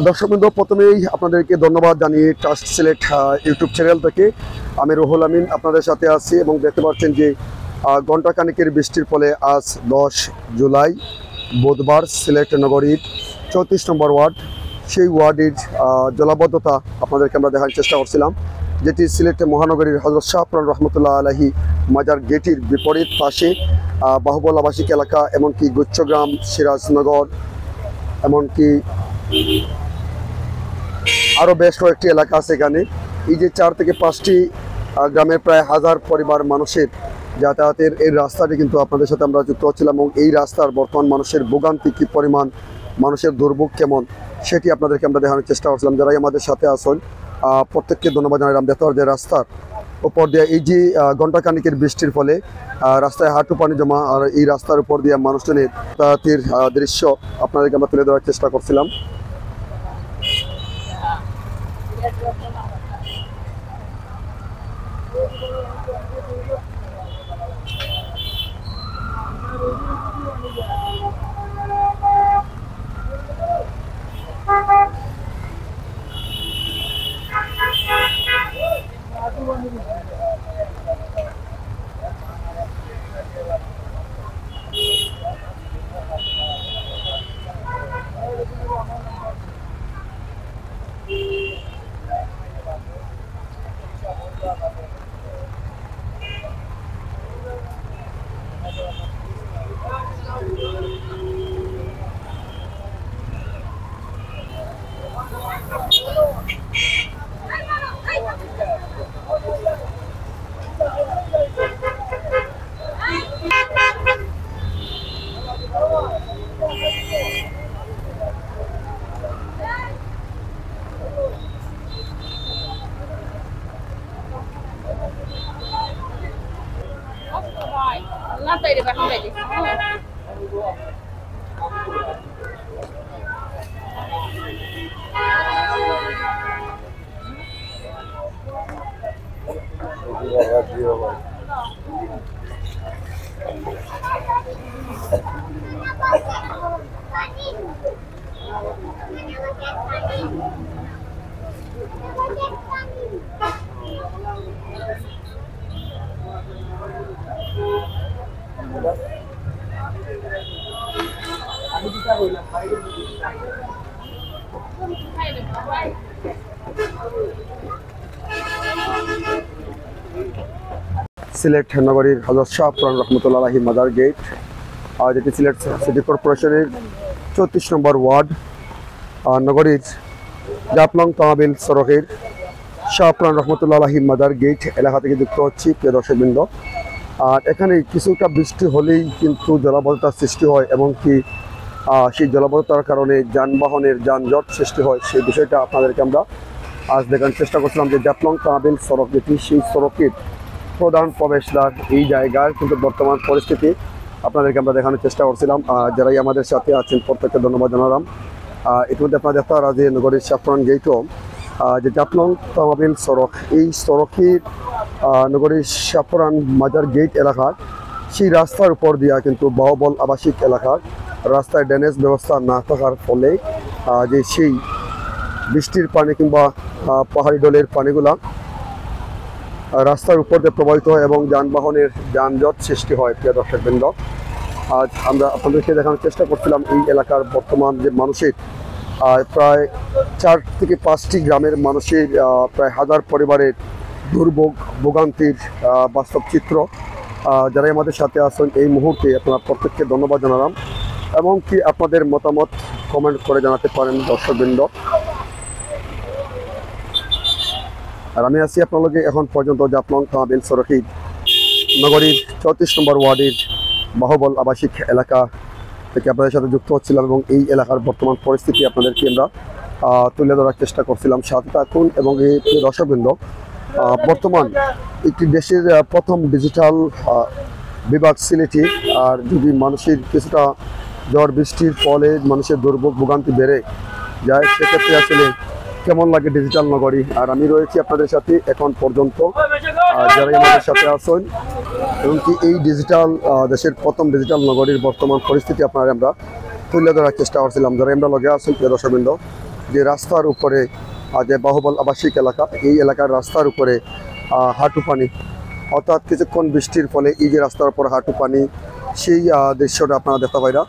দর্শকবৃন্দ, প্রথমেই আপনাদেরকে ধন্যবাদ জানিয়ে ট্রাস্ট সিলেট ইউটিউব চ্যানেল থেকে আমি রুহুল আমিন আপনাদের সাথে আছি এবং দেখতে পাচ্ছেন যে ঘণ্টাখানেকের বৃষ্টির ফলে আজ 10 জুলাই বুধবার সিলেট নগরীর 34 নম্বর ওয়ার্ড সেই ওয়ার্ডের জলাবদ্ধতা আপনাদেরকে আমরা দেখার চেষ্টা করছিলাম, যেটি সিলেট মহানগরীর হযরত শাহপুরান রহমতুল্লাহ আলাইহি মাজার গেটের বিপরীত পাশে বাহুবল আবাসিক এলাকা, এমনকি গুচ্ছগ্রাম, সিরাজনগর, এমনকি আরও বেশ কয়েকটি এলাকা আছে। এখানে এই যে 4 থেকে 5টি গ্রামের প্রায় 1000 পরিবার মানুষের যাতায়াতের এই রাস্তাটি কিন্তু আপনাদের সাথে আমরা যুক্ত হচ্ছিলাম এবং এই রাস্তার বর্তমান মানুষের ভোগান্তি কী পরিমাণ, মানুষের দুর্ভোগ কেমন, সেটি আপনাদেরকে আমরা দেখানোর চেষ্টা করছিলাম। যারাই আমাদের সাথে আসেন প্রত্যেককে ধন্যবাদ জানালাম। দেখতে যে রাস্তার উপর দিয়ে এই যে ঘণ্টাখানেকের বৃষ্টির ফলে রাস্তায় হাঁটু পানি জমা, আর এই রাস্তার উপর দিয়ে মানুষজনের যাতায়াতের দৃশ্য আপনাদেরকে আমরা তুলে ধরার চেষ্টা করছিলাম। সিলেট নগরীর হযরত শাহপুরান রহমতুল্লাহ আলাইহি মাজার গেট, যেটি সিলেট সিটি কর্পোরেশনের 34 নম্বর ওয়ার্ড নগরীর জাফলং তহবিল সড়কের শাহপুরান রহমতুল্লাহ আলাইহি মাজার গেট এলাকা থেকে যুক্ত হচ্ছি প্রিয় দর্শকবৃন্দ। আর এখানে কিছুটা বৃষ্টি হলেই কিন্তু জলাবদ্ধতার সৃষ্টি হয় এবং কি সেই জলাবদ্ধতার কারণে যানবাহনের যানজট সৃষ্টি হয়। সেই বিষয়টা আপনাদেরকে আমরা আজ দেখার চেষ্টা করছিলাম যে জাফলং তহবিল সড়ক যেটি, সেই সড়কের প্রধান প্রবেশদ্বার এই জায়গার কিন্তু বর্তমান পরিস্থিতি আপনাদেরকে আমরা দেখানোর চেষ্টা করছিলাম। যারাই আমাদের সাথে আছেন প্রত্যেককে ধন্যবাদ জানালাম। ইতিমধ্যে আপনারা দেখতে পারা যে নগরীর শাহপুরান গেটও যে জাফলং তহবিল সড়ক, এই সড়কের নগরীর শাহপুরান মাজার গেট এলাকার সেই রাস্তার উপর দিয়া কিন্তু বাহুবল আবাসিক এলাকার রাস্তায় ড্রেনেজ ব্যবস্থা না থাকার ফলে যে সেই বৃষ্টির পানি কিংবা পাহাড়ি ডলের পানিগুলা রাস্তার উপর দিয়ে প্রবাহিত হয় এবং যানবাহনের যানজট সৃষ্টি হয়। প্রিয় দর্শকবৃন্দ, আজ আমরা আপনাদেরকে দেখানোর চেষ্টা করছিলাম এই এলাকার বর্তমান যে মানুষের প্রায় 4 থেকে 5টি গ্রামের মানুষের প্রায় 1000 পরিবারের দুর্ভোগ ভোগান্তির বাস্তব চিত্র। যারাই আমাদের সাথে আছেন এই মুহূর্তে আপনারা প্রত্যেককে ধন্যবাদ জানালাম এবং কি আপনাদের মতামত কমেন্ট করে জানাতে পারেন দর্শকবৃন্দ। আর আমি আছি আপনাদেরকে এখন পর্যন্ত জাফলং তহবিল সড়কের নগরীর 34 নম্বর ওয়ার্ডের বাহুবল আবাসিক এলাকা থেকে আপনাদের সাথে যুক্ত হচ্ছিলাম এবং এই এলাকার বর্তমান পরিস্থিতি আপনাদেরকে আমরা তুলে ধরার চেষ্টা করছিলাম। সাথে থাকুন এবং এই প্রিয় দর্শকবৃন্দ, বর্তমান একটি দেশের প্রথম ডিজিটাল বিভাগ সিলেটে, আর যদি মানুষের কিছুটা ঝড় বৃষ্টির ফলে মানুষের দুর্ভোগ ভোগান্তি বেড়ে যায় সেক্ষেত্রে আসলে কেমন লাগে ডিজিটাল নগরী। আর আমি রয়েছি আপনাদের সাথে এখন পর্যন্ত, যারা আমাদের সাথে আছেন এবং কি এই ডিজিটাল দেশের প্রথম ডিজিটাল নগরীর বর্তমান পরিস্থিতি আপনারা আমরা তুলে ধরার চেষ্টা করছিলাম। যারা আমরা লগে আছেন প্রিয় দর্শকবৃন্দ, যে রাস্তার উপরে যে বাহুবল আবাসিক এলাকা, এই এলাকার রাস্তার উপরে হাঁটু পানি, অর্থাৎ কিছুক্ষণ বৃষ্টির ফলে এই যে রাস্তার উপর হাঁটু পানি, সেই দৃশ্যটা আপনারা দেখতে পাইরা।